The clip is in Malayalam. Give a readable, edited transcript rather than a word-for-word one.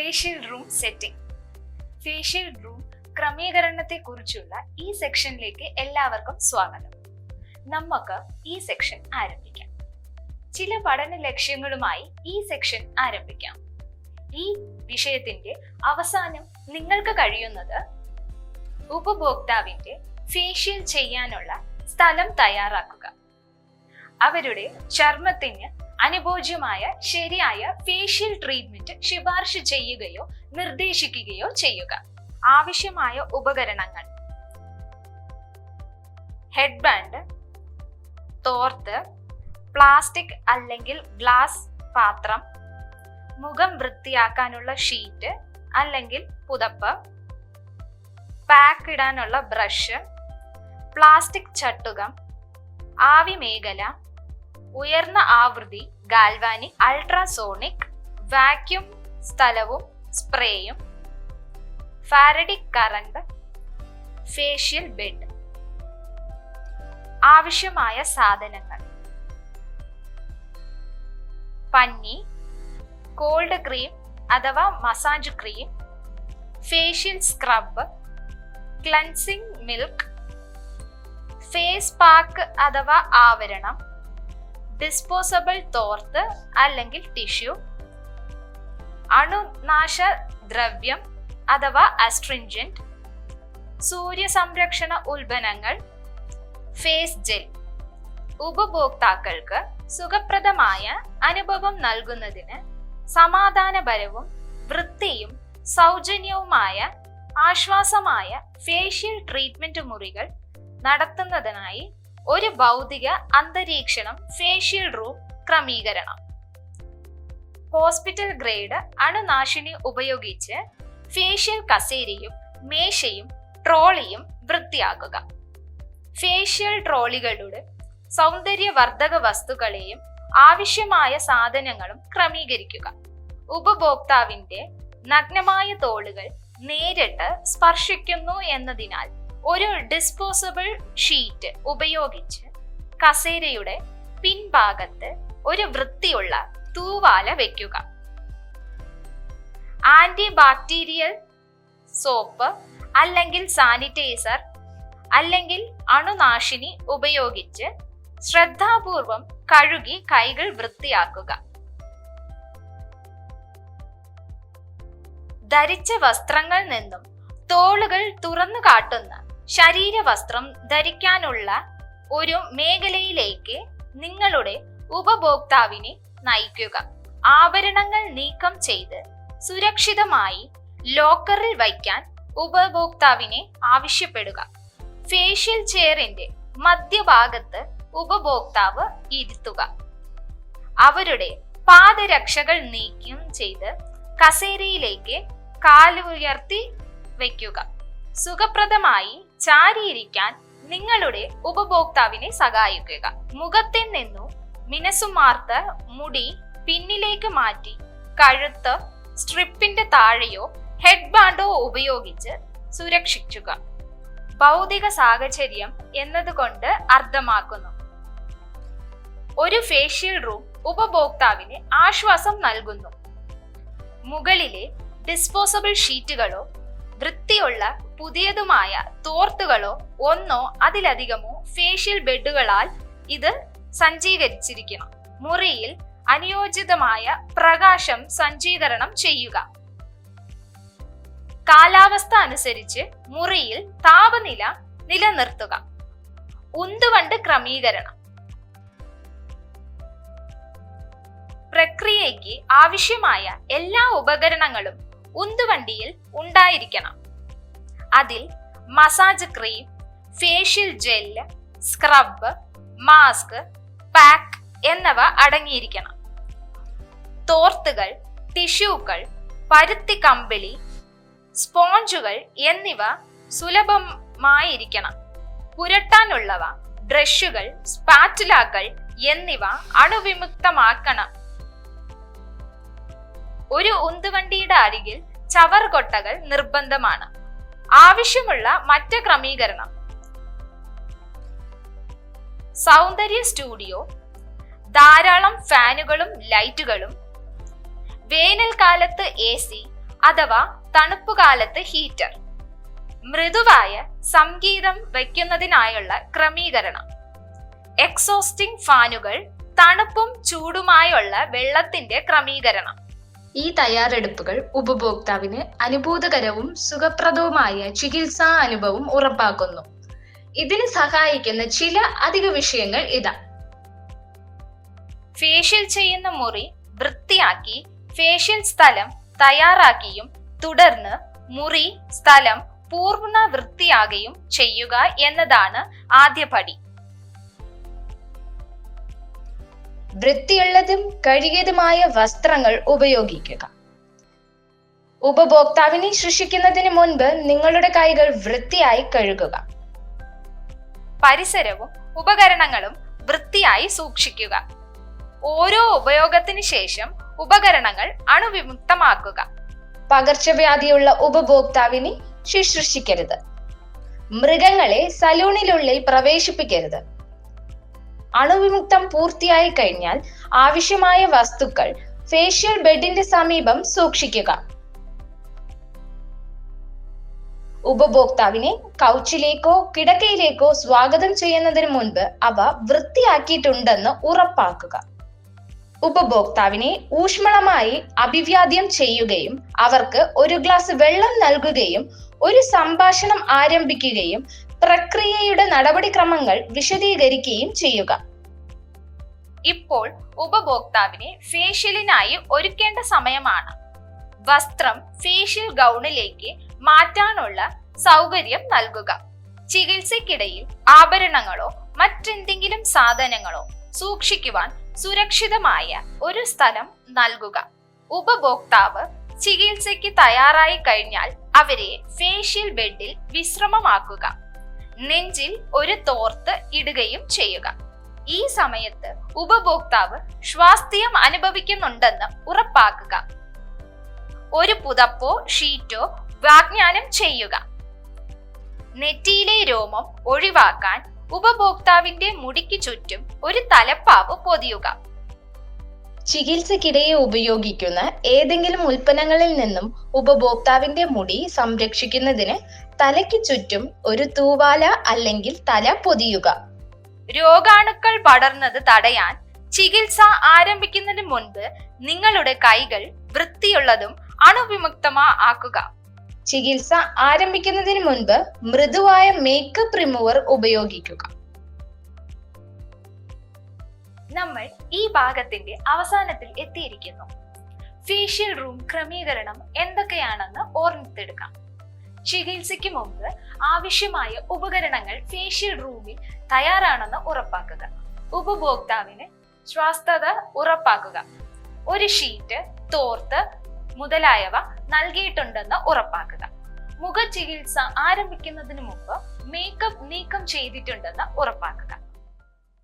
Facial room setting. Facial room ക്രമീകരണത്തെ കുറിച്ചുള്ള ഈ സെക്ഷനിലേക്ക് എല്ലാവർക്കും സ്വാഗതം. നമുക്ക് ഈ സെക്ഷൻ ആരംഭിക്കാം. ചില പഠന ലക്ഷ്യങ്ങളുമായി ഈ സെക്ഷൻ ആരംഭിക്കാം. ഈ വിഷയത്തിന്റെ അവസാനം നിങ്ങൾക്ക് കഴിയുന്നത് ഉപഭോക്താവിന്റെ ഫേഷ്യൽ ചെയ്യാനുള്ള സ്ഥലം തയ്യാറാക്കുക, അവരുടെ ചർമ്മത്തിന് അനുയോജ്യമായ ശരിയായ ഫേഷ്യൽ ട്രീറ്റ്മെന്റ് ശുപാർശ ചെയ്യുകയോ നിർദ്ദേശിക്കുകയോ ചെയ്യുക. ആവശ്യമായ ഉപകരണങ്ങൾ: ഹെഡ് ബാൻഡ്, തോർത്ത്, പ്ലാസ്റ്റിക് അല്ലെങ്കിൽ ഗ്ലാസ് പാത്രം, മുഖം വൃത്തിയാക്കാനുള്ള ഷീറ്റ് അല്ലെങ്കിൽ പുതപ്പ്, പാക്ക് ഇടാനുള്ള ബ്രഷ്, പ്ലാസ്റ്റിക് ചട്ടുകം, ആവി മേഖല, ഉയർന്ന ആവൃത്തി ഗാൽവാനിക്, അൾട്രാസോണിക്, വാക്യൂം സ്ഥലവും സ്പ്രേയും, ഫാരഡിക് കറന്റ്, ഫേഷ്യൽ ബെഡ്. ആവശ്യമായ സാധനങ്ങൾ: പഞ്ഞി, കോൾഡ് ക്രീം അഥവാ massage cream, facial scrub, cleansing milk, face pack അഥവാ ആവരണം, ഡിസ്പോസബിൾ തോർത്ത് അല്ലെങ്കിൽ ടിഷ്യൂ, അണുനാശ ദ്രവ്യം അഥവാ അസ്ട്രിഞ്ചന്റ്, സൂര്യസംരക്ഷണ ഉൽപ്പന്നങ്ങൾ, ഫേസ് ജെൽ. ഉപഭോക്താക്കൾക്ക് സുഖപ്രദമായ അനുഭവം നൽകുന്നതിന് സമാധാനപരവും വൃത്തിയും സൗജന്യവുമായ ആശ്വാസമായ ഫേഷ്യൽ ട്രീറ്റ്മെന്റ് മുറികൾ നടത്തുന്നതിനായി ഒരു ഭൗതിക അന്തരീക്ഷണം ഫേഷ്യൽ റൂം ക്രമീകരണം. ഹോസ്പിറ്റൽ ഗ്രേഡ് അണുനാശിനി ഉപയോഗിച്ച് ഫേഷ്യൽ കസേരയും മേശയും ട്രോളിയും വൃത്തിയാക്കുക. ഫേഷ്യൽ ട്രോളികളുടെ സൗന്ദര്യവർദ്ധക വസ്തുക്കളെയും ആവശ്യമായ സാധനങ്ങളും ക്രമീകരിക്കുക. ഉപഭോക്താവിന്റെ നഗ്നമായ തോളുകൾ നേരിട്ട് സ്പർശിക്കുന്നു എന്നതിനാൽ ഒരു ഡിസ്പോസബിൾ ഷീറ്റ് ഉപയോഗിച്ച് കസേരയുടെ പിൻഭാഗത്ത് ഒരു വൃത്തിയുള്ള തൂവാല വയ്ക്കുക. ആന്റി ബാക്ടീരിയൽ സോപ്പ് അല്ലെങ്കിൽ സാനിറ്റൈസർ അല്ലെങ്കിൽ അണുനാശിനി ഉപയോഗിച്ച് ശ്രദ്ധാപൂർവം കഴുകി കൈകൾ വൃത്തിയാക്കുക. ധരിച്ച വസ്ത്രങ്ങളിൽ നിന്നും തോളുകൾ തുറന്നു കാട്ടുന്ന ശരീരവസ്ത്രം ധരിക്കാനുള്ള ഒരു മേഖലയിലേക്ക് നിങ്ങളുടെ ഉപഭോക്താവിനെ നയിക്കുക. ആഭരണങ്ങൾ നീക്കം ചെയ്ത് സുരക്ഷിതമായി ലോക്കറിൽ വയ്ക്കാൻ ഉപഭോക്താവിനെ ആവശ്യപ്പെടുക. ഫേഷ്യൽ ചെയറിന്റെ മധ്യഭാഗത്ത് ഉപഭോക്താവ് ഇരുത്തുക. അവരുടെ പാദരക്ഷകൾ നീക്കം ചെയ്ത് കസേരയിലേക്ക് കാലുയർത്തി വയ്ക്കുക. സുഖപ്രദമായി ചാരിയിരിക്കാൻ നിങ്ങളുടെ ഉപഭോക്താവിനെ സഹായിക്കുക. മുഖത്തിൽ നിന്നു മിനുസമാർത്ത മുടി പിന്നിലേക്ക് മാറ്റി കഴുത്ത് സ്ട്രിപ്പിന്റെ താഴെയോ ഹെഡ് ബാൻഡോ ഉപയോഗിച്ച് സുരക്ഷിക്കുക. ഭൗതിക സാഹചര്യം എന്നതുകൊണ്ട് അർത്ഥമാക്കുന്നു ഒരു ഫേഷ്യൽ റൂം ഉപഭോക്താവിന് ആശ്വാസം നൽകുന്നു. മുകളിലെ ഡിസ്പോസബിൾ ഷീറ്റുകളോ വൃത്തിയുള്ള പുതിയതുമായ തോർത്തുകളോ ഒന്നോ അതിലധികമോ ഫേഷ്യൽ ബെഡുകളാൽ ഇത് സജ്ജീകരിച്ചിരിക്കണം. മുറിയിൽ അനുയോജ്യമായ പ്രകാശം സജ്ജീകരണം ചെയ്യുക. കാലാവസ്ഥ അനുസരിച്ച് മുറിയിൽ താപനില നിലനിർത്തുക. ഉന്തുവണ്ട് ക്രമീകരണം. പ്രക്രിയയ്ക്ക് ആവശ്യമായ എല്ലാ ഉപകരണങ്ങളും ഉന്തുവണ്ടിയിൽ ഉണ്ടായിരിക്കണം. അതിൽ massage cream, facial gel, scrub, mask, pack എന്നിവ അടങ്ങിയിരിക്കണം. തോർത്തുകൾ, ടിഷ്യൂകൾ, പരുത്തി കമ്പിളി, സ്പോഞ്ചുകൾ എന്നിവ സുലഭമായിരിക്കണം. പുരട്ടാനുള്ളവ, ബ്രഷുകൾ, സ്പാറ്റുലകൾ എന്നിവ അണുവിമുക്തമാക്കണം. ഒരു ഉന്തുവണ്ടിയുടെ അരികിൽ ചവറുകൊട്ടകൾ നിർബന്ധമാണ്. ആവശ്യമുള്ള മറ്റ് ക്രമീകരണം: സൗന്ദര്യ സ്റ്റുഡിയോ, ധാരാളം ഫാനുകളും ലൈറ്റുകളും, വേനൽക്കാലത്ത് AC, അഥവാ തണുപ്പുകാലത്ത് ഹീറ്റർ. മൃദുവായ സംഗീതം വയ്ക്കുന്നതിനായുള്ള ക്രമീകരണം. എക്സോസ്റ്റിംഗ് ഫാനുകൾ. തണുപ്പും ചൂടുമായുള്ള വെള്ളത്തിന്റെ ക്രമീകരണം. ഈ തയ്യാറെടുപ്പുകൾ ഉപഭോക്താവിന് അനുഭൂതകരവും സുഖപ്രദവുമായ ചികിത്സാ അനുഭവം ഉറപ്പാക്കുന്നു. ഇതിന് സഹായിക്കുന്ന ചില അധിക വിഷയങ്ങൾ ഇതാ. ഫേഷ്യൽ ചെയ്യുന്ന മുറി വൃത്തിയാക്കി ഫേഷ്യൽ സ്ഥലം തയ്യാറാക്കിയും തുടർന്ന് മുറി സ്ഥലം പൂർണ്ണ വൃത്തിയാകുകയും ചെയ്യുക എന്നതാണ് ആദ്യപടി. വൃത്തിയുള്ളതും കഴുകിയതുമായ വസ്ത്രങ്ങൾ ഉപയോഗിക്കുക. ഉപഭോക്താവിനെ ശുശ്രൂഷിക്കുന്നതിന് മുൻപ് നിങ്ങളുടെ കൈകൾ വൃത്തിയായി കഴുകുക. പരിസരവും ഉപകരണങ്ങളും വൃത്തിയായി സൂക്ഷിക്കുക. ഓരോ ഉപയോഗത്തിന് ശേഷം ഉപകരണങ്ങൾ അണുവിമുക്തമാക്കുക. പകർച്ചവ്യാധിയുള്ള ഉപഭോക്താവിനെ ശുശ്രൂഷിക്കരുത്. മൃഗങ്ങളെ സലൂണിനുള്ളിൽ പ്രവേശിപ്പിക്കരുത്. അണുവിമുക്തം പൂർത്തിയായി കഴിഞ്ഞാൽ ആവശ്യമായ വസ്തുക്കൾ ഫേഷ്യൽ ബെഡിന്റെ സമീപം സൂക്ഷിക്കുക. ഉപഭോക്താവിനെ കൗച്ചിലേക്കോ കിടക്കയിലേക്കോ സ്വാഗതം ചെയ്യുന്നതിന് മുൻപ് അവ വൃത്തിയാക്കിയിട്ടുണ്ടെന്ന് ഉറപ്പാക്കുക. ഉപഭോക്താവിനെ ഊഷ്മളമായി അഭിവാദ്യം ചെയ്യുകയും അവർക്ക് ഒരു ഗ്ലാസ് വെള്ളം നൽകുകയും ഒരു സംഭാഷണം ആരംഭിക്കുകയും പ്രക്രിയയുടെ നടപടിക്രമങ്ങൾ വിശദീകരിക്കുകയും ചെയ്യുക. ഇപ്പോൾ ഉപഭോക്താവിനെ ഫേഷ്യലിനായി ഒരുക്കേണ്ട സമയമാണ്. വസ്ത്രം ഫേഷ്യൽ ഗൗണിലേക്ക് മാറ്റാനുള്ള സൗകര്യം നൽകുക. ചികിത്സയ്ക്കിടയിൽ ആഭരണങ്ങളോ മറ്റെന്തെങ്കിലും സാധനങ്ങളോ സൂക്ഷിക്കുവാൻ സുരക്ഷിതമായ ഒരു സ്ഥലം നൽകുക. ഉപഭോക്താവ് ചികിത്സയ്ക്ക് തയ്യാറായി കഴിഞ്ഞാൽ അവരെ ഫേഷ്യൽ ബെഡിൽ വിശ്രമമാക്കുക. നെഞ്ചിൽ ഒരു തോർത്ത് ഇടുകയും ചെയ്യുക. ഈ സമയത്ത് ഉപഭോക്താവ് സ്വാസ്ഥ്യം അനുഭവിക്കുന്നുണ്ടെന്ന് ഉറപ്പാക്കുക. ഒരു പുതപ്പോ ഷീറ്റോ വാഗ്ദാനം ചെയ്യുക. നെറ്റിയിലെ രോമം ഒഴിവാക്കാൻ ഉപഭോക്താവിന്റെ മുടിക്ക് ചുറ്റും ഒരു തലപ്പാവ് പൊതിയുക. ചികിത്സക്കിടയിൽ ഉപയോഗിക്കുന്ന ഏതെങ്കിലും ഉൽപ്പന്നങ്ങളിൽ നിന്നും ഉപഭോക്താവിന്റെ മുടി സംരക്ഷിക്കുന്നതിന് തലയ്ക്ക് ചുറ്റും ഒരു തൂവാല അല്ലെങ്കിൽ തല പൊതിയുക. രോഗാണുക്കൾ പടർന്നത് തടയാൻ ചികിത്സ ആരംഭിക്കുന്നതിന് മുൻപ് നിങ്ങളുടെ കൈകൾ വൃത്തിയുള്ളതും അണുവിമുക്തമാക്കുക. ചികിത്സ ആരംഭിക്കുന്നതിന് മുൻപ് മൃദുവായ മേക്കപ്പ് റിമൂവർ ഉപയോഗിക്കുക. നമ്മൾ ഈ ഭാഗത്തിന്റെ അവസാനത്തിൽ എത്തിയിരിക്കുന്നു. ഫേഷ്യൽ റൂം ക്രമീകരണം എന്തൊക്കെയാണെന്ന് ഓർമ്മിച്ചെടുക്കാം. ചികിത്സയ്ക്ക് മുമ്പ് ആവശ്യമായ ഉപകരണങ്ങൾ ഫേഷ്യൽ റൂമിൽ തയ്യാറാണെന്ന് ഉറപ്പാക്കുക. ഉപഭോക്താവിന് സ്വാസ്ഥ്യത ഉറപ്പാക്കുക. ഒരു ഷീറ്റ്, തോർത്ത് മുതലായവ നൽകിയിട്ടുണ്ടെന്ന് ഉറപ്പാക്കുക. മുഖ ചികിത്സ ആരംഭിക്കുന്നതിന് മുമ്പ് മേക്കപ്പ് നീക്കം ചെയ്തിട്ടുണ്ടെന്ന് ഉറപ്പാക്കുക.